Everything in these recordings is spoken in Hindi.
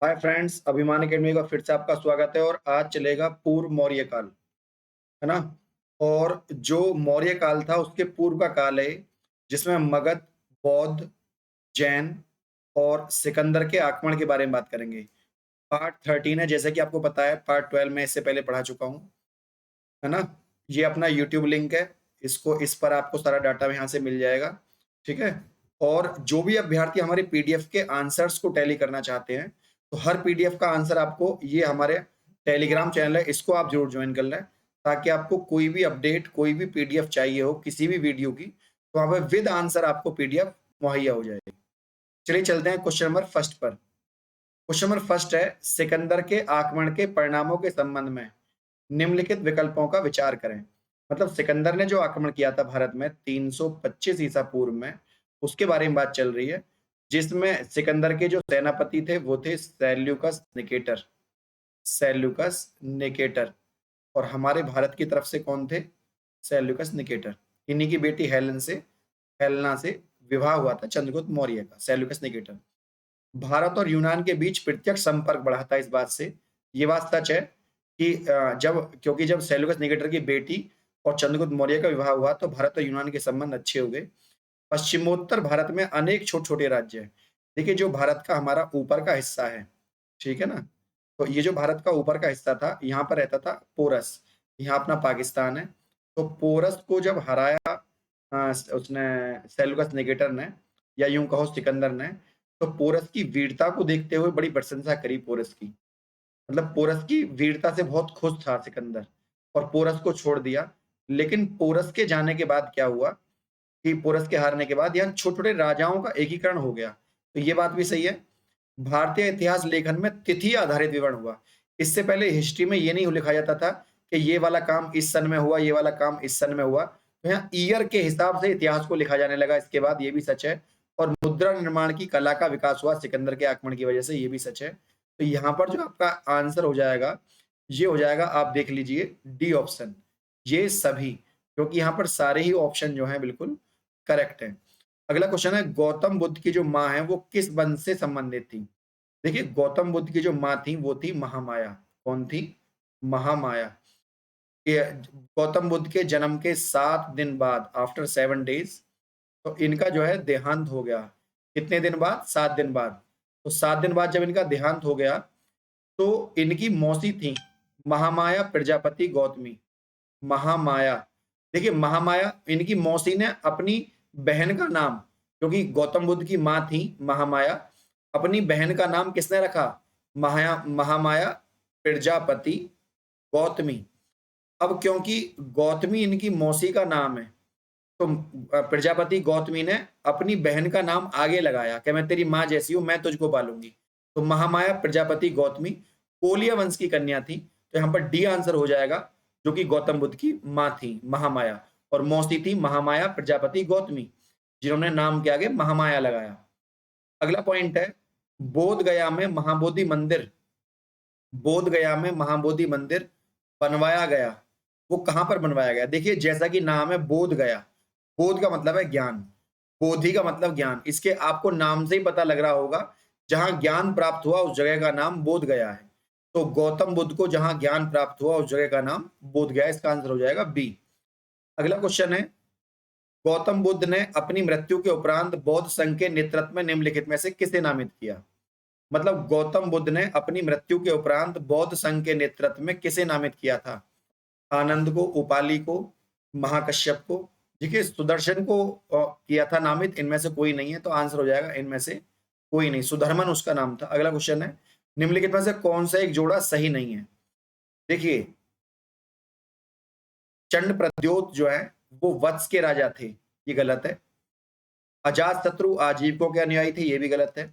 हाय फ्रेंड्स, अभिमान अकेडमी का फिर से आपका स्वागत है और आज चलेगा पूर्व मौर्य काल, है ना। और जो मौर्य काल था उसके पूर्व का काल है, जिसमें मगध, बौद्ध, जैन और सिकंदर के आक्रमण के बारे में बात करेंगे। पार्ट 13 है, जैसे कि आपको पता है। पार्ट 12 में इससे पहले पढ़ा चुका हूँ, है ना। ये अपना यूट्यूब लिंक है, इस पर आपको सारा डाटा यहाँ से मिल जाएगा, ठीक है। और जो भी अभ्यर्थी हमारे पीडीएफ के आंसर्स को टैली करना चाहते हैं, तो हर पीडीएफ का आंसर आपको ये हमारे टेलीग्राम चैनल है, इसको आप जरूर ज्वाइन कर लें, ताकि आपको कोई भी अपडेट, कोई भी पीडीएफ चाहिए हो किसी भी वीडियो की, तो वहां पर विद आंसर आपको पीडीएफ मुहैया हो जाएगी। चलिए चलते हैं क्वेश्चन नंबर फर्स्ट पर। क्वेश्चन नंबर फर्स्ट है, सिकंदर के आक्रमण के परिणामों के संबंध में निम्नलिखित विकल्पों का विचार करें। मतलब सिकंदर ने जो आक्रमण किया था भारत में 325 ईसा पूर्व में, उसके बारे में बात चल रही है, जिसमें सिकंदर के जो सेनापति थे वो थे सेल्यूकस निकेटर। Seleucus Nicator. और हमारे भारत की तरफ से कौन थे? Seleucus Nicator. इन्हीं की बेटी हेलेना से विवाह हुआ था चंद्रगुप्त मौर्य का, सेल्यूकस निकेटर। भारत और यूनान के बीच प्रत्यक्ष संपर्क बढ़ा था इस बात से। ये बात सच है कि जब सेल्यूकस निकेटर की बेटी और चंद्रगुप्त मौर्य का विवाह हुआ, तो भारत और यूनान के संबंध अच्छे हो गए। पश्चिमोत्तर भारत में अनेक छोटे-छोटे राज्य हैं। देखिए, जो भारत का हमारा ऊपर का हिस्सा है, ठीक है ना? तो ये जो भारत का ऊपर का हिस्सा था, यहाँ पर रहता था पोरस। यहाँ अपना पाकिस्तान है। तो पोरस को जब हराया उसने, सेल्यूकस निकेटर ने, या यूँ कहो सिकंदर ने, तो पोरस की वीरता को देखते हुए बड़ी प्रशंसा करी पोरस की। मतलब पोरस की वीरता से बहुत खुश था सिकंदर, और पोरस को छोड़ दिया। लेकिन पोरस के जाने के बाद क्या हुआ कि पोरस के हारने के बाद यहाँ छोटे-छोटे राजाओं का एकीकरण हो गया। तो ये बात भी सही है। भारतीय इतिहास लेखन में तिथि आधारित विवरण हुआ। इससे पहले हिस्ट्री में ये नहीं लिखा जाता था कि ये वाला काम इस सन में हुआ, ये वाला काम इस सन में हुआ। तो यहाँ ईयर के हिसाब से इतिहास को लिखा जाने लगा इसके बाद, ये भी सच है। और मुद्रा निर्माण की कला का विकास हुआ सिकंदर के आक्रमण की वजह से, ये भी सच है। तो यहाँ पर जो आपका आंसर हो जाएगा, ये हो जाएगा, आप देख लीजिए, डी ऑप्शन, ये सभी। क्योंकि यहाँ पर सारे ही ऑप्शन जो हैं बिल्कुल करेक्ट हैं। अगला क्वेश्चन है, गौतम बुद्ध की जो माँ है वो किस वंश से संबंधित थी? देखिए, गौतम बुद्ध की जो माँ थी वो थी महामाया। कौन थी? महामाया। ये गौतम बुद्ध के जन्म के 7 दिन बाद, आफ्टर 7 डेज, तो इनका जो है देहांत हो गया। कितने दिन बाद? 7 दिन बाद। तो 7 दिन बाद जब इनका देहांत हो गया, तो इनकी मौसी थी महामाया प्रजापति गौतमी। महामाया। देखिए, महामाया, इनकी मौसी ने अपनी बहन का नाम, क्योंकि गौतम बुद्ध की माँ थी महामाया, अपनी बहन का नाम किसने रखा? महामाया प्रजापति गौतमी। अब क्योंकि गौतमी इनकी मौसी का नाम है, तो प्रजापति गौतमी ने अपनी बहन का नाम आगे लगाया कि मैं तेरी माँ जैसी हूँ, मैं तुझको पालूंगी। तो महामाया प्रजापति गौतमी कोलिया वंश की कन्या थी। तो यहाँ पर डी आंसर हो जाएगा, जो कि गौतम बुद्ध की माँ थी महामाया, और मौसी थी महामाया प्रजापति गौतमी, जिन्होंने नाम के आगे महामाया लगाया। अगला पॉइंट है, बोध गया में महाबोधि मंदिर, बोध गया में महाबोधि मंदिर बनवाया गया, वो कहां पर बनवाया गया? देखिए, जैसा कि नाम है बोध गया, बोध का मतलब है ज्ञान, बोधि का मतलब ज्ञान। इसके आपको नाम से ही पता लग रहा होगा, जहां ज्ञान प्राप्त हुआ उस जगह का नाम बोध गया है। तो गौतम बुद्ध को जहां ज्ञान प्राप्त हुआ उस जगह का नाम बोध गया। इसका आंसर हो जाएगा बी। अगला क्वेश्चन है, गौतम बुद्ध ने अपनी मृत्यु के उपरांत बौद्ध संघ के नेतृत्व में निम्नलिखित में से किसे नामित किया? मतलब गौतम बुद्ध ने अपनी मृत्यु के उपरांत बौद्ध संघ के नेतृत्व में किसे नामित किया था? आनंद को, उपाली को, महाकश्यप को? देखिए, सुदर्शन को किया था नामित, इनमें से कोई नहीं है, तो आंसर हो जाएगा इनमें से कोई नहीं, सुधर्मन उसका नाम था। अगला क्वेश्चन है, निम्नलिखित में से कौन सा एक जोड़ा सही नहीं है? देखिए, चंड प्रद्योत जो है वो वत्स के राजा थे, ये गलत है। अजात शत्रु आजीविकों के अनुयायी थे, ये भी गलत है।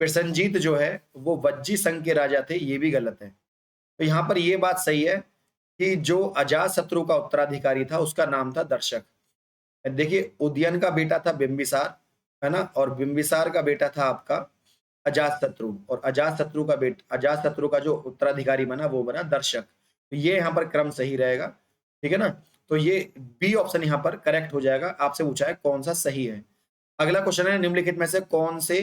प्रसंजीत जो है वो वज्जी संघ के राजा थे, ये भी गलत है। तो यहाँ पर ये बात सही है कि जो अजात शत्रु का उत्तराधिकारी था उसका नाम था दर्शक। देखिए, उदयन का बेटा था बिंबिसार, है ना, और बिंबिसार का बेटा था आपका अजात शत्रु, और अजात शत्रु का जो उत्तराधिकारी बना वो बना दर्शक। तो ये यहाँ पर क्रम सही रहेगा, ठीक है ना। तो ये बी ऑप्शन यहाँ पर करेक्ट हो जाएगा। आपसे पूछा है कौन सा सही है। अगला क्वेश्चन है, निम्नलिखित में से कौन से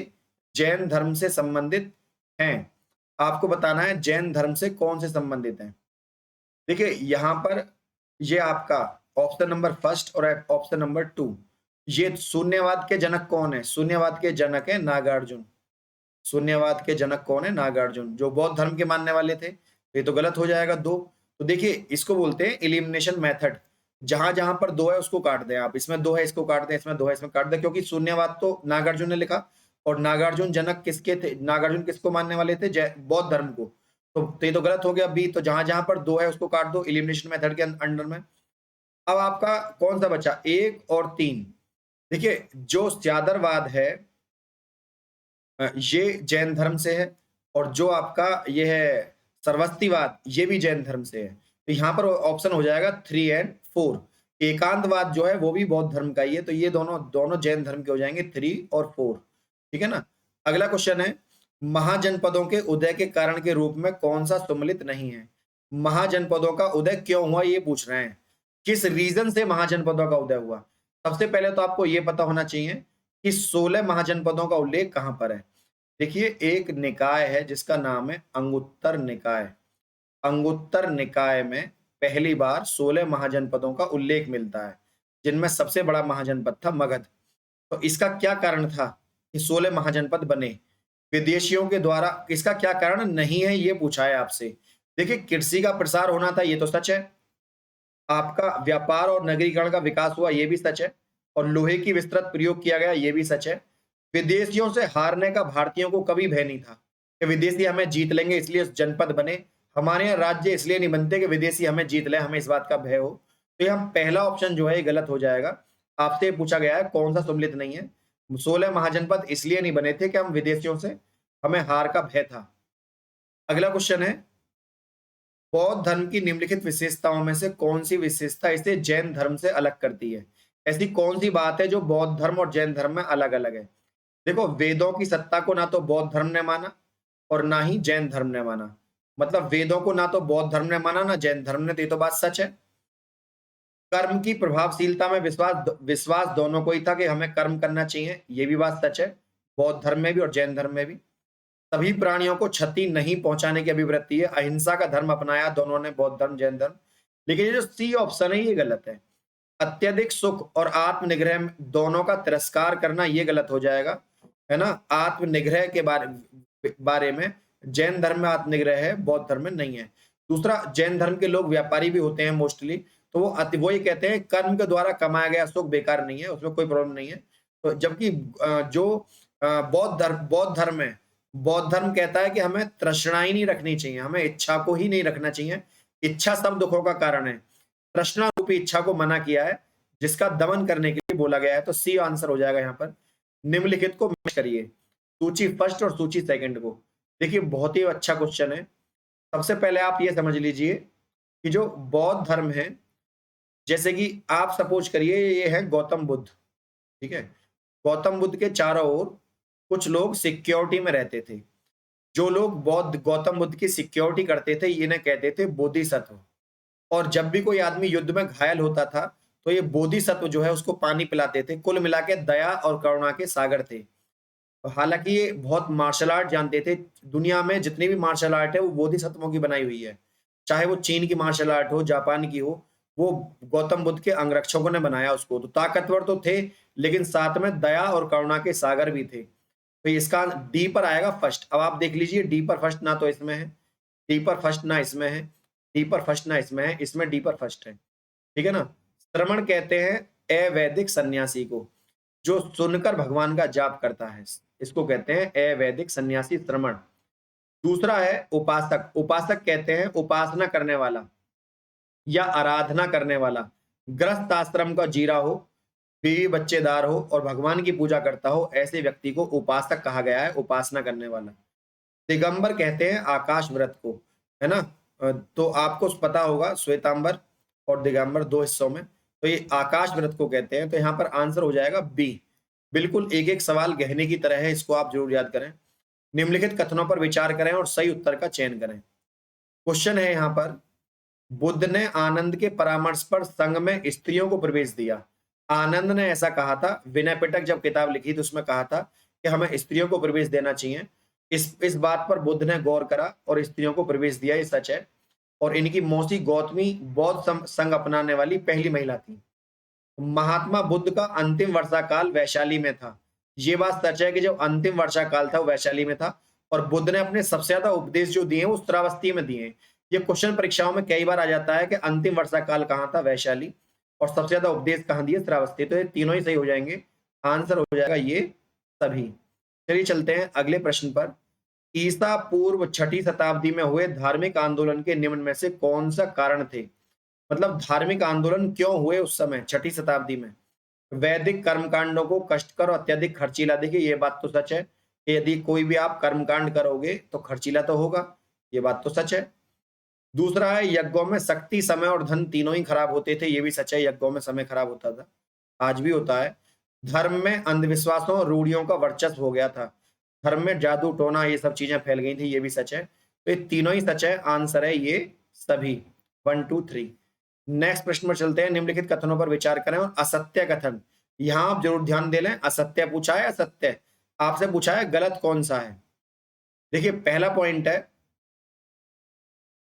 जैन धर्म से संबंधित हैं? आपको बताना है जैन धर्म से कौन से संबंधित हैं। देखिए यहाँ पर ये आपका ऑप्शन नंबर फर्स्ट और ऑप्शन नंबर 2, ये शून्यवाद के जनक कौन है? शून्यवाद के जनक है नागार्जुन। शून्यवाद के जनक कौन है? नागार्जुन, जो बौद्ध धर्म के मानने वाले थे। तो ये तो गलत हो जाएगा 2। तो देखिए इसको बोलते हैं एलिमिनेशन मेथड। जहां-जहां पर 2 है उसको काट दें आप। इसमें 2 है इसको काट दें, इसमें 2 है इसमें काट दें, क्योंकि शून्यवाद तो नागार्जुन ने लिखा और नागार्जुन जनक किसके थे? नागार्जुन किसको मानने वाले थे? बौद्ध धर्म को। तो ये तो गलत हो गया बी। तो जहां-जहां पर 2 है उसको काट दो एलिमिनेशन मेथड के अंडर में। अब आपका कौन सा बचा? 1 और 3। देखिए जो चादरवाद है ये जैन धर्म से है और जो आपका ये है सर्वस्तिवाद ये भी जैन धर्म से है। तो यहाँ पर ऑप्शन हो जाएगा 3 एंड 4। एकांतवाद जो है वो भी बौद्ध धर्म का ही है। तो ये दोनों दोनों जैन धर्म के हो जाएंगे 3 और 4। ठीक है ना। अगला क्वेश्चन है महाजनपदों के उदय के कारण के रूप में कौन सा सम्मिलित नहीं है? महाजनपदों का उदय क्यों हुआ ये पूछ रहे हैं। किस रीजन से महाजनपदों का उदय हुआ? सबसे पहले तो आपको ये पता होना चाहिए कि 16 महाजनपदों का उल्लेख कहां पर है। देखिए एक निकाय है जिसका नाम है अंगुत्तर निकाय। अंगुत्तर निकाय में पहली बार 16 महाजनपदों का उल्लेख मिलता है, जिनमें सबसे बड़ा महाजनपद था मगध। तो इसका क्या कारण था कि 16 महाजनपद बने? विदेशियों के द्वारा। इसका क्या कारण नहीं है ये पूछा है आपसे। देखिए कृषि का प्रसार होना था, ये तो सच है। आपका व्यापार और नगरीकरण का विकास हुआ, ये भी सच है। और लोहे की विस्तृत प्रयोग किया गया, ये भी सच है। विदेशियों से हारने का भारतीयों को कभी भय नहीं था कि विदेशी हमें जीत लेंगे इसलिए जनपद बने। हमारे यहाँ राज्य इसलिए नहीं बनते कि विदेशी हमें जीत ले, हमें इस बात का भय हो। तो यहाँ पहला ऑप्शन जो है ये गलत हो जाएगा। आपसे पूछा गया है कौन सा सम्मिलित नहीं है। 16 महाजनपद इसलिए नहीं बने थे कि हम विदेशियों से हमें हार का भय था। अगला क्वेश्चन है बौद्ध धर्म की निम्नलिखित विशेषताओं में से कौन सी विशेषता इसे जैन धर्म से अलग करती है? ऐसी कौन सी बात है जो बौद्ध धर्म और जैन धर्म में अलग अलग है? देखो वेदों की सत्ता को ना तो बौद्ध धर्म ने माना और ना ही जैन धर्म ने माना। मतलब वेदों को ना तो बौद्ध धर्म ने माना ना जैन धर्म ने। तो ये तो बात सच है। कर्म की प्रभावशीलता में विश्वास दोनों को ही था कि हमें कर्म करना चाहिए, ये भी बात सच है। बौद्ध धर्म में भी और जैन धर्म में भी। सभी प्राणियों को क्षति नहीं पहुंचाने की अभिवृत्ति है, अहिंसा का धर्म अपनाया दोनों ने, बौद्ध धर्म जैन धर्म। लेकिन ये जो सी ऑप्शन है ये गलत है। अत्यधिक सुख और आत्मनिग्रह दोनों का तिरस्कार करना ये गलत हो जाएगा, है ना। आत्मनिग्रह के बारे में जैन धर्म में आत्मनिग्रह है, बौद्ध धर्म में नहीं है। दूसरा जैन धर्म के लोग व्यापारी भी होते हैं मोस्टली। तो वो ये कहते हैं कर्म के द्वारा कमाया गया सुख बेकार नहीं है, उसमें कोई प्रॉब्लम नहीं है। तो जबकि जो बौद्ध धर्म है, बौद्ध धर्म कहता है कि हमें तृष्णा ही नहीं रखनी चाहिए, हमें इच्छा को ही नहीं रखना चाहिए। इच्छा सब दुखों का कारण है। तृष्णा रूपी इच्छा को मना किया है, जिसका दमन करने के लिए बोला गया है। तो सी आंसर हो जाएगा यहाँ पर। निम्नलिखित को मैच करिए, सूची फर्स्ट और सूची सेकंड को। देखिए बहुत ही अच्छा क्वेश्चन है। सबसे पहले आप ये समझ लीजिए कि जो बौद्ध धर्म है, जैसे कि आप सपोज करिए ये है गौतम बुद्ध, ठीक है। गौतम बुद्ध के चारों ओर कुछ लोग सिक्योरिटी में रहते थे। जो लोग गौतम बुद्ध की सिक्योरिटी करते थे इन्हें कहते थे बोधिसत्व। और जब भी कोई आदमी युद्ध में घायल होता था तो ये बोधिसत्व जो है उसको पानी पिलाते थे। कुल मिला के दया और करुणा के सागर थे। हालांकि ये बहुत मार्शल आर्ट जानते थे। दुनिया में जितनी भी मार्शल आर्ट है वो बोधिसत्वों की बनाई हुई है। चाहे वो चीन की मार्शल आर्ट हो, जापान की हो, वो गौतम बुद्ध के अंगरक्षकों ने बनाया उसको। तो ताकतवर तो थे लेकिन साथ में दया और करुणा के सागर भी थे। तो इसका डी पर आएगा फर्स्ट। अब आप देख लीजिए डी पर फर्स्ट ना तो इसमें है, डी पर फर्स्ट ना इसमें है, डी पर फर्स्ट ना इसमें है, इसमें डी पर फर्स्ट है। ठीक है ना। श्रमण कहते हैं अवैदिक सन्यासी को, जो सुनकर भगवान का जाप करता है, इसको कहते हैं अवैदिक सन्यासी श्रमण। दूसरा है उपासक। उपासक कहते हैं उपासना करने वाला या आराधना करने वाला। गृहस्थ आश्रम का जीरा हो, बीवी बच्चेदार हो और भगवान की पूजा करता हो, ऐसे व्यक्ति को उपासक कहा गया है, उपासना करने वाला। दिगंबर कहते हैं आकाश व्रत को, है ना। तो आपको पता होगा श्वेतांबर और दिगंबर 2 हिस्सों में। तो ये आकाश व्रत को कहते हैं। तो यहाँ पर आंसर हो जाएगा बी। बिल्कुल एक एक सवाल गहने की तरह है, इसको आप जरूर याद करें। निम्नलिखित कथनों पर विचार करें और सही उत्तर का चयन करें। क्वेश्चन है यहाँ पर बुद्ध ने आनंद के परामर्श पर संघ में स्त्रियों को प्रवेश दिया। आनंद ने ऐसा कहा था। विनय पिटक जब किताब लिखी तो उसमें कहा था कि हमें स्त्रियों को प्रवेश देना चाहिए। इस बात पर बुद्ध ने गौर करा और स्त्रियों को प्रवेश दिया, ये सच है। और इनकी मौसी गौतमी बौद्ध संघ अपनाने वाली पहली महिला थी। महात्मा बुद्ध का अंतिम वर्षाकाल वैशाली में था। ये बात सच है कि जो अंतिम वर्षाकाल था वो वैशाली में था, और बुद्ध ने अपने सबसे ज्यादा उपदेश जो दिए हैं वो श्रावस्ती में दिए हैं। ये क्वेश्चन परीक्षाओं में कई बार आ जाता है कि अंतिम वर्षाकाल कहाँ था, वैशाली, और सबसे ज्यादा उपदेश कहाँ दिए, श्रावस्ती। तो ये तीनों ही सही हो जाएंगे, आंसर हो जाएगा ये सभी। चलिए चलते हैं अगले प्रश्न पर। ईसा पूर्व 6ठी शताब्दी में हुए धार्मिक आंदोलन के निम्न में से कौन सा कारण थे? मतलब धार्मिक आंदोलन क्यों हुए उस समय 6ठी शताब्दी में? वैदिक कर्मकांडों को कष्टकर और अत्यधिक खर्चीला। देखिए ये बात तो सच है कि यदि कोई भी आप कर्मकांड करोगे तो खर्चीला तो होगा, ये बात तो सच है। दूसरा है यज्ञों में शक्ति, समय और धन तीनों ही खराब होते थे, ये भी सच है, यज्ञों में समय खराब होता था, आज भी होता है। धर्म में अंधविश्वासों और रूढ़ियों का वर्चस्व हो गया था, धर्म में जादू टोना ये सब चीजें फैल गई थी, ये भी सच है। तो ये तीनों ही सच है, आंसर है ये सभी, 1 2 3। नेक्स्ट प्रश्न पर चलते हैं। निम्नलिखित कथनों पर विचार करें और असत्य कथन, यहां आप जरूर ध्यान दे लें। असत्य पूछा है, असत्य आपसे पूछा है, गलत कौन सा है? देखिए पहला पॉइंट है,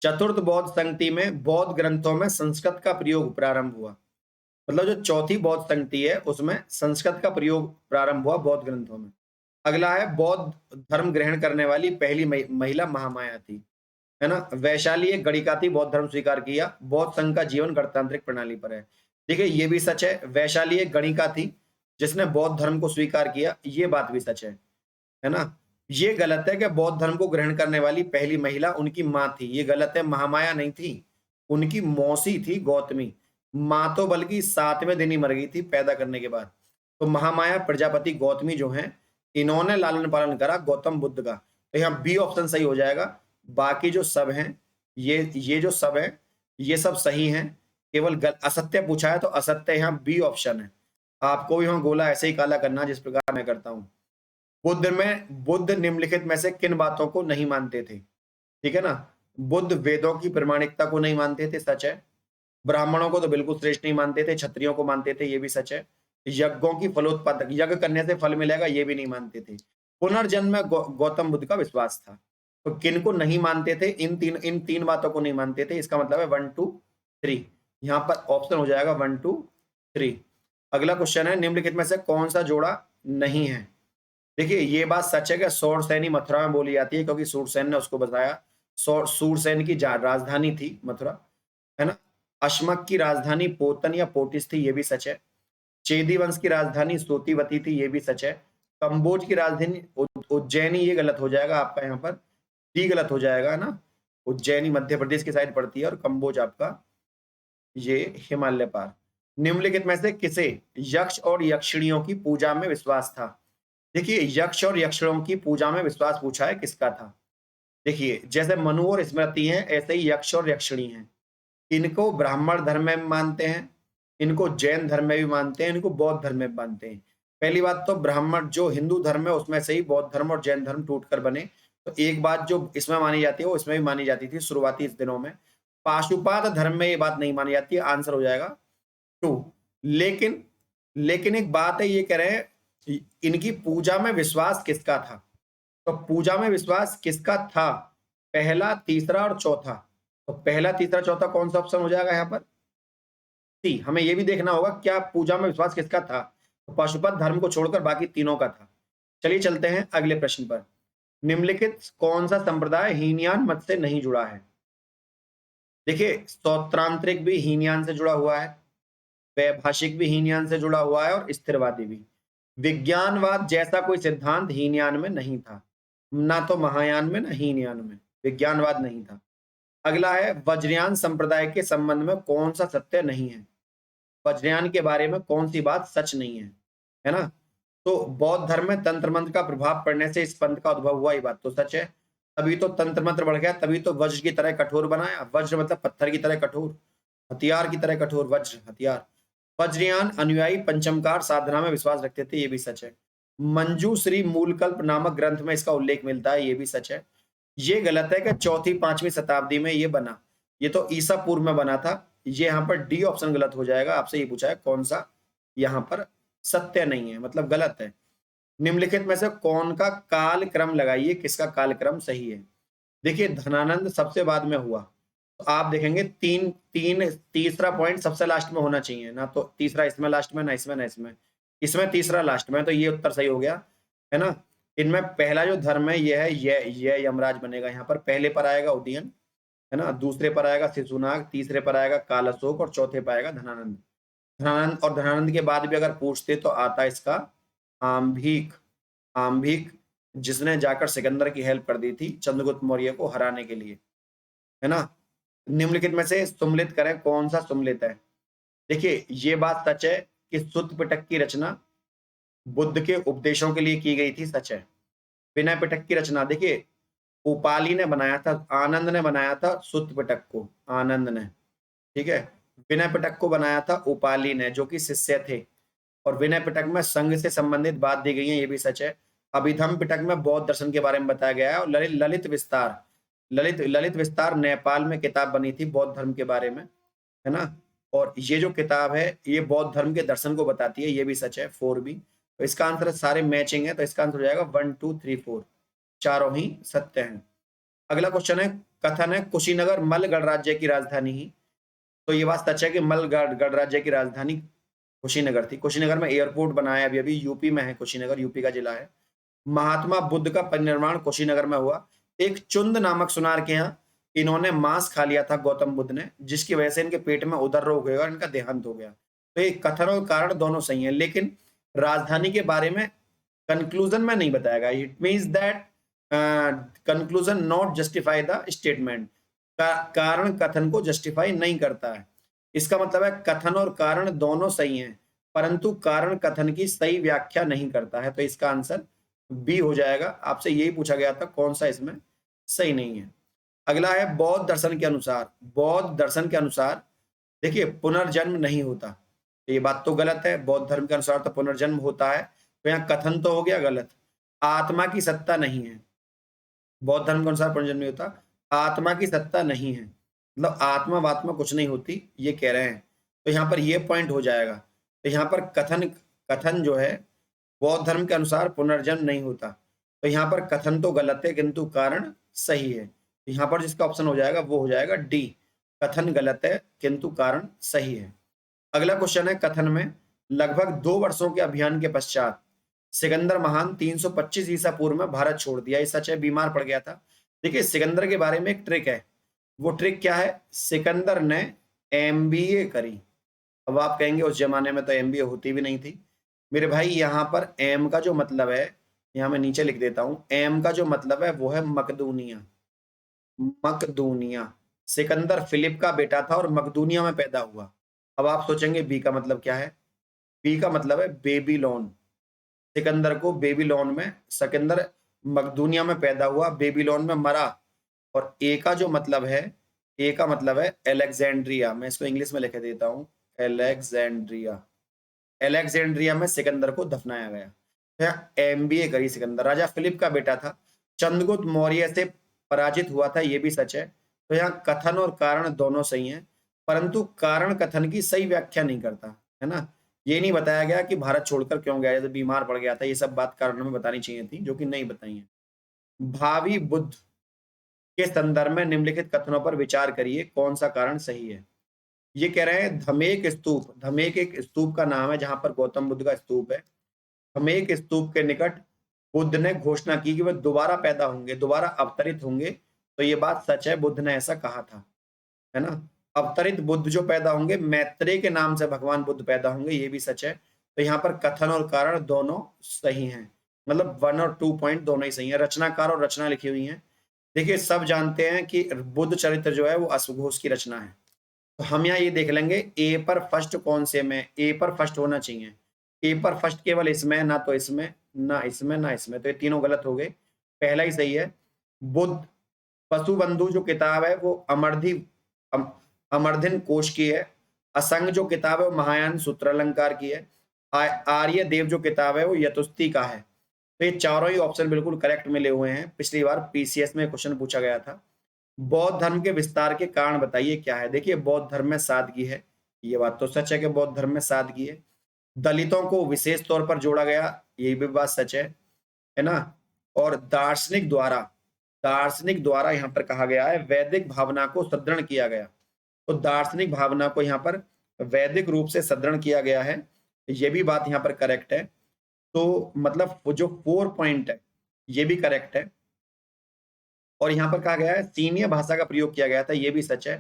चतुर्थ बौद्ध संगति में बौद्ध ग्रंथों में संस्कृत का प्रयोग प्रारंभ हुआ। मतलब जो चौथी बौद्ध संगति है उसमें संस्कृत का प्रयोग प्रारंभ हुआ बौद्ध ग्रंथों में। अगला है, बौद्ध धर्म ग्रहण करने वाली पहली महिला महामाया थी, है ना। वैशाली एक गणिका थी, बौद्ध धर्म स्वीकार किया। बौद्ध संघ का जीवन गणतांत्रिक प्रणाली पर है। देखिए ये भी सच है, वैशाली एक गणिका थी जिसने बौद्ध धर्म को स्वीकार किया, ये बात भी सच है ना। ये गलत है कि बौद्ध धर्म को ग्रहण करने वाली पहली महिला उनकी माँ थी, ये गलत है, महामाया नहीं थी, उनकी मौसी थी गौतमी। माँ तो बल्कि 7वें दिन ही मर गई थी पैदा करने के बाद। तो महामाया प्रजापति गौतमी जो है, इन्होंने लालन पालन करा गौतम बुद्ध का। तो यहाँ बी ऑप्शन सही हो जाएगा। बाकी जो सब हैं, ये जो सब है ये सब सही हैं, केवल असत्य पूछा है तो असत्य यहाँ बी ऑप्शन है। आपको भी वहां गोला ऐसे ही काला करना जिस प्रकार मैं करता हूँ। बुद्ध निम्नलिखित में से किन बातों को नहीं मानते थे? ठीक है ना। बुद्ध वेदों की प्रामाणिकता को नहीं मानते थे, सच है। ब्राह्मणों को तो बिल्कुल श्रेष्ठ नहीं मानते थे, क्षत्रियों को मानते थे, ये भी सच है। यज्ञों की फलोत्पादक, यज्ञ करने से फल मिलेगा, ये भी नहीं मानते थे। पुनर्जन्म में गौतम बुद्ध का विश्वास था। तो किन को नहीं मानते थे? इन तीन बातों को नहीं मानते थे। इसका मतलब है 1 2 3, यहाँ पर ऑप्शन हो जाएगा 1 2 3। अगला क्वेश्चन है, निम्नलिखित में से कौन सा जोड़ा नहीं है? देखिए ये बात सच है कि सूरसेनी मथुरा में बोली जाती है, क्योंकि सूरसेन ने उसको बताया। सूरसेन की राजधानी थी मथुरा, है ना। अश्मक की राजधानी पोतन या पोटिस थी, ये भी सच है। चेदी वंश की राजधानी सोतीवती थी, ये भी सच है। कंबोज की राजधानी उज्जैनी, ये गलत हो जाएगा आपका, यहाँ पर डी गलत हो जाएगा ना। उज्जैनी मध्य प्रदेश की साइड पड़ती है और कंबोज आपका ये हिमालय पार। निम्नलिखित में से किसे यक्ष और यक्षिणियों की पूजा में विश्वास था? देखिए यक्ष और यक्षिणियों की पूजा में विश्वास पूछा है, किसका था? देखिए जैसे मनु और स्मृति हैं, ऐसे ही यक्ष और यक्षिणी हैं। इनको ब्राह्मण धर्म में मानते हैं, इनको जैन धर्म में भी मानते हैं, इनको बौद्ध धर्म में मानते हैं। पहली बात तो ब्राह्मण जो हिंदू धर्म है उसमें से ही बौद्ध धर्म और जैन धर्म टूटकर बने। तो एक बात जो इसमें मानी जाती है वो इसमें भी मानी जाती थी शुरुआती इस दिनों में। पाशुपात धर्म में ये बात नहीं मानी जाती है, आंसर हो जाएगा 2। लेकिन लेकिन एक बात है, ये कह रहे हैं इनकी पूजा में विश्वास किसका था? तो पूजा में विश्वास किसका था? पहला, तीसरा और चौथा। तो पहला, तीसरा, चौथा कौन सा ऑप्शन हो जाएगा यहाँ पर? सी। हमें यह भी देखना होगा क्या पूजा में विश्वास किसका था। तो पाशुपत धर्म को छोड़कर बाकी तीनों का था। चलिए चलते हैं अगले प्रश्न पर। निम्नलिखित कौन सा संप्रदाय हीनयान मत से नहीं जुड़ा है? देखिए स्तोत्रांतरिक भी हीनयान से जुड़ा हुआ है, वैभाषिक भी हीनयान से जुड़ा हुआ है और स्थिरवादी भी। विज्ञानवाद जैसा कोई सिद्धांत हीनयान में नहीं था, ना तो महायान में ना हीनयान में, विज्ञानवाद नहीं था। अगला है, वज्रयान संप्रदाय के संबंध में कौन सा सत्य नहीं है? वज्रयान के बारे में कौन सी बात सच नहीं है ना। तो बौद्ध धर्म में तंत्र मंत्र का प्रभाव पड़ने से इस पंथ का उद्भव हुआ, ये बात तो सच है। तभी तो तंत्र मंत्र बढ़ गया, तभी तो वज्र की तरह कठोर बनाया। वज्र मतलब पत्थर की तरह कठोर, हथियार की तरह कठोर, वज्र हथियार। वज्रयान अनुयायी पंचमकार साधना में विश्वास रखते थे, ये भी सच है। मंजूश्री मूलकल्प नामक ग्रंथ में इसका उल्लेख मिलता है, ये भी सच है। ये गलत है कि 4वीं-5वीं शताब्दी में ये बना, ये तो ईसा पूर्व में बना था। ये यहाँ पर डी ऑप्शन गलत हो जाएगा। आपसे ये पूछा है कौन सा यहाँ पर सत्य नहीं है, मतलब गलत है। निम्नलिखित में से कौन का काल क्रम लगाइए, किसका काल क्रम सही है। देखिए धनानंद सबसे बाद में हुआ, तो आप देखेंगे तीन तीन तीसरा पॉइंट सबसे लास्ट में होना चाहिए, ना तो तीसरा इसमें लास्ट में, ना इसमें ना इसमें, इसमें तीसरा लास्ट में, तो ये उत्तर सही हो गया, है ना। इनमें पहला जो धर्म है ये है, ये यमराज बनेगा यहाँ पर। पहले पर आएगा उदयन, है ना, दूसरे पर आएगा शिशुनाग, तीसरे पर आएगा कालाशोक और चौथे पर आएगा धनानंद। धनानंद और धनानंद के बाद भी अगर पूछते तो आता इसका आंभिक। आंभिक जिसने जाकर सिकंदर की हेल्प कर दी थी चंद्रगुप्त मौर्य को हराने के लिए, है ना। निम्नलिखित में से सुम्मिलित करें, कौन सा सुम्मिलित है। देखिए ये बात सच है कि सुत्त पिटक की रचना बुद्ध के उपदेशों के लिए की गई थी, सच है। विनय पिटक की रचना देखिए उपाली ने बनाया था, आनंद ने बनाया था सुत्त पिटक को, आनंद ने, ठीक है। विनय पिटक को बनाया था उपाली ने, जो कि शिष्य थे। और विनय पिटक में संघ से संबंधित बात दी गई है, ये भी सच है। अभिधम पिटक में बौद्ध दर्शन के बारे में बताया गया है। और ललित विस्तार, ललित विस्तार नेपाल में किताब बनी थी बौद्ध धर्म के बारे में, है ना। और ये जो किताब है ये बौद्ध धर्म के दर्शन को बताती है, ये भी सच है। 4 भी, तो इसका आंसर सारे मैचिंग है, तो इसका आंसर हो जाएगा 1 2 3 4, चारों ही सत्य हैं। अगला क्वेश्चन है, कथन है कुशीनगर मल गणराज्य की राजधानी ही। तो ये बात सच है कि मल गणराज्य की राजधानी कुशीनगर थी। कुशीनगर में एयरपोर्ट बना है, अभी अभी यूपी में है कुशीनगर, यूपी का जिला है। महात्मा बुद्ध का परिनिर्वाण कुशीनगर में हुआ। एक चुंद नामक सुनार के यहाँ इन्होंने मांस खा लिया था गौतम बुद्ध ने, जिसकी वजह से इनके पेट में उदर रोग हुआ और इनका देहांत हो गया। तो ये कथन और कारण दोनों सही है, लेकिन राजधानी के बारे में कंक्लूजन में नहीं बताया गया। It means that conclusion not justify the statement, कारण कथन को जस्टिफाई नहीं करता है। इसका मतलब है कथन और कारण दोनों सही हैं, परंतु कारण कथन की सही व्याख्या नहीं करता है। तो इसका आंसर बी हो जाएगा। आपसे यही पूछा गया था कौन सा इसमें सही नहीं है। अगला है बौद्ध दर्शन के अनुसार, बौद्ध दर्शन के अनुसार देखिए पुनर्जन्म नहीं होता, तो ये बात तो गलत है। बौद्ध धर्म के अनुसार तो पुनर्जन्म होता है, तो यहाँ कथन तो हो गया गलत। आत्मा की सत्ता नहीं है, बौद्ध धर्म के अनुसार पुनर्जन्म नहीं होता, आत्मा की सत्ता नहीं है, मतलब आत्मा वात्मा कुछ नहीं होती ये कह रहे हैं, तो यहाँ पर ये पॉइंट हो जाएगा। तो यहाँ पर कथन कथन जो है बौद्ध धर्म के अनुसार पुनर्जन्म नहीं होता, तो यहाँ पर कथन तो गलत है किंतु कारण सही है। यहाँ पर जिसका ऑप्शन हो जाएगा वो हो जाएगा डी, कथन गलत है किंतु कारण सही है। अगला क्वेश्चन है, कथन में लगभग 2 वर्षों के अभियान के पश्चात सिकंदर महान 325 ईसा पूर्व में भारत छोड़ दिया। ये सच है, बीमार पड़ गया था। देखिए सिकंदर के बारे में एक ट्रिक है, वो ट्रिक क्या है, सिकंदर ने एमबीए करी। अब आप कहेंगे उस जमाने में तो एमबीए होती भी नहीं थी। मेरे भाई यहाँ पर एम का जो मतलब है, यहाँ मैं नीचे लिख देता हूँ, एम का जो मतलब है वो है मकदूनिया। मकदूनिया, सिकंदर फिलिप का बेटा था और मकदूनिया में पैदा हुआ। अब आप सोचेंगे बी का मतलब क्या है, बी का मतलब है बेबीलोन। सिकंदर को बेबीलोन में, सिकंदर मकदूनिया में पैदा हुआ, बेबीलोन में मरा। और ए का जो मतलब है, ए का मतलब है एलेक्जेंड्रिया। मैं इसको इंग्लिश में लिख देता हूँ, एलेक्जेंड्रिया। एलेक्जेंड्रिया में सिकंदर को दफनाया गया। एमबीए करी सिकंदर, राजा फिलिप का बेटा था, चंद्रगुप्त मौर्य से पराजित हुआ था, ये भी सच है। तो यहाँ कथन और कारण दोनों सही हैं, परंतु कारण कथन की सही व्याख्या नहीं करता, है ना। ये नहीं बताया गया कि भारत छोड़कर क्यों गया, जैसे बीमार पड़ गया था, ये सब बात कारण में बतानी चाहिए थी, जो कि नहीं बताई है। भावी बुद्ध के संदर्भ में निम्नलिखित कथनों पर विचार करिए, कौन सा कारण सही है। ये कह रहे हैं धमेक स्तूप, धमेक एक स्तूप का नाम है जहां पर गौतम बुद्ध का स्तूप है। धमेक स्तूप के निकट बुद्ध ने घोषणा की कि वह दोबारा पैदा होंगे, दोबारा अवतरित होंगे। तो ये बात सच है, बुद्ध ने ऐसा कहा था, है ना। अवतरित बुद्ध जो पैदा होंगे, मैत्रेय के नाम से भगवान बुद्ध पैदा होंगे, ये भी सच है। तो यहाँ पर कथन और कारण दोनों सही हैं, मतलब 1 और 2 पॉइंट दोनों ही सही है। रचनाकार और रचना लिखी हुई है। देखिए सब जानते हैं कि बुद्ध चरित्र जो है वो अश्वघोष की रचना है। तो हम यहाँ ये देख लेंगे ए पर फर्स्ट कौन से में, ए पर फर्स्ट होना चाहिए। ए पर फर्स्ट केवल इसमें, ना तो इसमें, ना इसमें, ना इसमें, तो ये तीनों गलत हो गए। पहला ही सही है। बुद्ध पशु बंधु जो किताब है वो अमरधिन कोश की है। असंग जो किताब है वो महायान सूत्रालंकार की है। आर्य देव जो किताब है वो यतुस्ती का है। तो ये चारों ही ऑप्शन बिल्कुल करेक्ट मिले हुए हैं। पिछली बार पीसीएस में क्वेश्चन पूछा गया था। बौद्ध धर्म के विस्तार के कारण बताइए क्या है। देखिए बौद्ध धर्म में सादगी है, ये बात तो सच है कि बौद्ध धर्म में सादगी है। दलितों को विशेष तौर पर जोड़ा गया, ये भी बात सच है ना। और दार्शनिक द्वारा यहाँ पर कहा गया है वैदिक भावना को सुदृढ़ किया गया। तो दार्शनिक भावना को यहाँ पर वैदिक रूप से सुदृढ़ किया गया है, ये भी बात यहाँ पर करेक्ट है। तो मतलब वो जो 4 पॉइंट है ये भी करेक्ट है। और यहाँ पर कहा गया है सीनीय भाषा का प्रयोग किया गया था, ये भी सच है।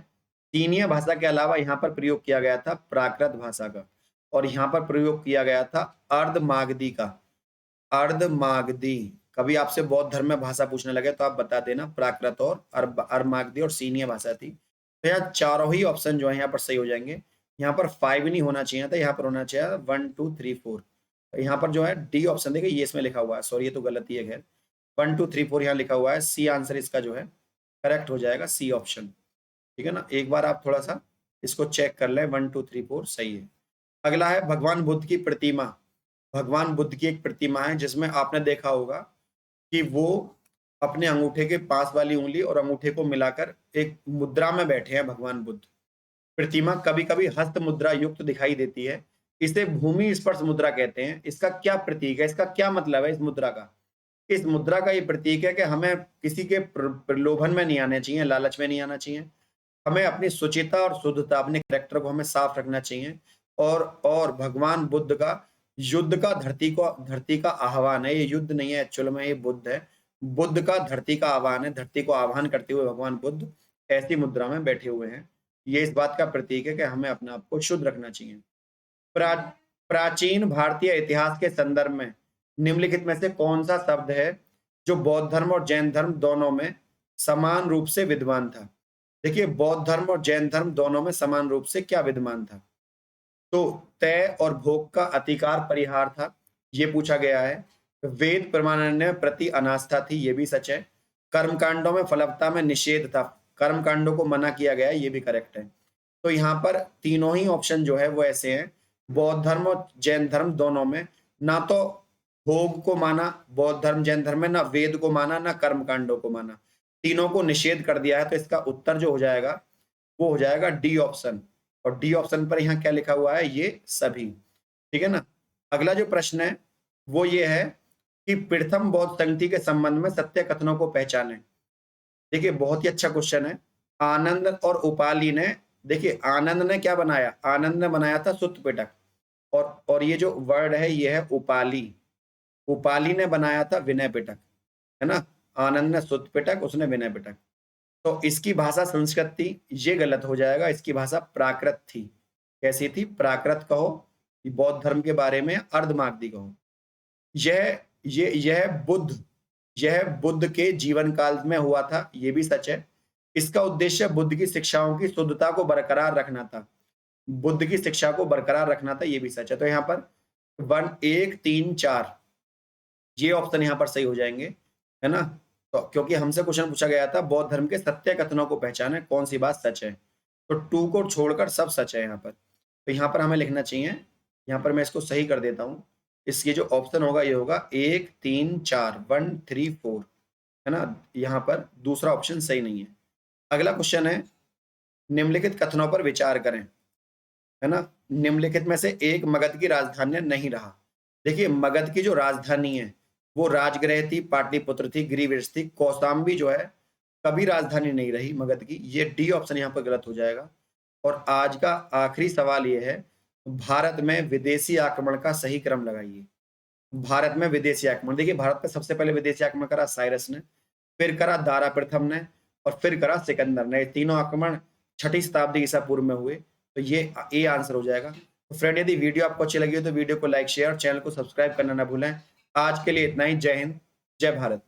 सीनीय भाषा के अलावा यहाँ पर प्रयोग किया गया था प्राकृत भाषा का, और यहाँ पर प्रयोग किया गया था अर्धमागधी का। अर्धमागधी, कभी आपसे बौद्ध धर्म में भाषा पूछने लगे तो आप बता देना प्राकृत और अर्धमागधी और सीनीय भाषा थी। तो यहाँ चारों ही ऑप्शन जो है यहाँ पर सही हो जाएंगे। यहाँ पर 5 नहीं होना चाहिए था, यहाँ पर होना चाहिए 1 2 3 4। यहाँ पर जो है डी ऑप्शन देखिए ये इसमें लिखा हुआ है, सॉरी ये तो गलती है, खैर 1 2 3 4 यहाँ लिखा हुआ है। सी आंसर इसका जो है करेक्ट हो जाएगा, सी ऑप्शन। ठीक है ना, एक बार आप थोड़ा सा इसको चेक कर लें, 1 2 3 4 सही है। अगला है भगवान बुद्ध की प्रतिमा। भगवान बुद्ध की एक प्रतिमा है जिसमें आपने देखा होगा कि वो अपने अंगूठे के पास वाली उंगली और अंगूठे को मिलाकर एक मुद्रा में बैठे हैं भगवान बुद्ध। प्रतिमा कभी कभी हस्त मुद्रा युक्त दिखाई देती है, इसे भूमि स्पर्श मुद्रा कहते हैं। इसका क्या प्रतीक है, इसका क्या मतलब है इस मुद्रा का? इस मुद्रा का ये प्रतीक है कि हमें किसी के प्रलोभन में नहीं आना चाहिए, लालच में नहीं आना चाहिए। हमें अपनी शुचिता और शुद्धता, अपने कैरेक्टर को हमें साफ रखना चाहिए। और भगवान बुद्ध का युद्ध का धरती का आह्वान है, ये युद्ध नहीं है एक्चुअल में, ये बुद्ध है। बुद्ध का धरती का आह्वान है, धरती को आह्वान करते हुए भगवान बुद्ध ऐसी मुद्रा में बैठे हुए हैं। ये इस बात का प्रतीक है कि हमें अपने आप को शुद्ध रखना चाहिए। प्रा, प्राचीन भारतीय इतिहास के संदर्भ में निम्नलिखित में से कौन सा शब्द है जो बौद्ध धर्म और जैन धर्म दोनों में समान रूप से विद्यमान था? देखिए बौद्ध धर्म और जैन धर्म दोनों में समान रूप से क्या विद्यमान था? तो तय और भोग का अधिकार परिहार था, ये पूछा गया है। वेद प्रमाणन्य प्रति अनास्था थी, ये भी सच है। कर्मकांडों में फलवत्ता में निषेध था, कर्मकांडों को मना किया गया है, ये भी करेक्ट है। तो यहाँ पर तीनों ही ऑप्शन जो है वो ऐसे हैं, बौद्ध धर्म और जैन धर्म दोनों में ना तो भोग को माना बौद्ध धर्म जैन धर्म में, ना वेद को माना, ना कर्मकांडों को माना, तीनों को निषेध कर दिया है। तो इसका उत्तर जो हो जाएगा वो हो जाएगा डी ऑप्शन। और डी ऑप्शन पर यहाँ क्या लिखा हुआ है, ये सभी। ठीक है ना। अगला जो प्रश्न है वो ये है कि प्रथम बौद्ध संगति के संबंध में सत्य कथनों को पहचाने। देखिए बहुत ही अच्छा क्वेश्चन है। आनंद और उपाली ने, देखिए आनंद ने क्या बनाया, आनंद ने बनाया था सुत्त पिटक, और ये जो वर्ड है ये है उपाली। उपाली ने बनाया था विनय पिटक, है ना। आनंद ने सुत्त पिटक, उसने विनय पिटक। तो इसकी भाषा संस्कृत थी, ये गलत हो जाएगा। इसकी भाषा प्राकृत थी। कैसी थी? प्राकृत कहो, बौद्ध धर्म के बारे में अर्धमागधी कहो। यह बुद्ध के जीवन काल में हुआ था, ये भी सच है। इसका उद्देश्य बुद्ध की शिक्षाओं की शुद्धता को बरकरार रखना था, बुद्ध की शिक्षा को बरकरार रखना था, ये भी सच है। तो यहाँ पर 1 3 4 ये ऑप्शन यहाँ पर सही हो जाएंगे, है ना। तो क्योंकि हमसे क्वेश्चन पूछा गया था बौद्ध धर्म के सत्य कथनों को पहचाने, कौन सी बात सच है, तो 2 को छोड़कर सब सच है यहाँ पर। तो यहाँ पर हमें लिखना चाहिए, यहाँ पर मैं इसको सही कर देता हूँ। इसके जो ऑप्शन होगा ये होगा 1 3 4 1 3 4, है ना। यहाँ पर दूसरा ऑप्शन सही नहीं है। अगला क्वेश्चन है, निम्नलिखित कथनों पर विचार करें, है ना। निम्नलिखित में से एक मगध की राजधानी नहीं रहा। देखिए मगध की जो राजधानी है वो राजगृह थी, पाटलिपुत्र थी, गिरिवृक्ष थी। कौशाम्बी जो है कभी राजधानी नहीं रही मगध की, ये डी ऑप्शन यहाँ पर गलत हो जाएगा। और आज का आखिरी सवाल ये है, भारत में विदेशी आक्रमण का सही क्रम लगाइए। भारत में विदेशी आक्रमण, देखिए भारत पे सबसे पहले विदेशी आक्रमण करा साइरस ने, फिर करा दारा प्रथम ने, और फिर करा सिकंदर ने। तीनों आक्रमण 6ठी शताब्दी ईसा पूर्व में हुए। तो ये ए आंसर हो जाएगा। तो फ्रेंड यदि वीडियो आपको अच्छी लगी हो तो वीडियो को लाइक शेयर, चैनल को सब्सक्राइब करना ना भूलें। आज के लिए इतना ही। जय हिंद, जय भारत।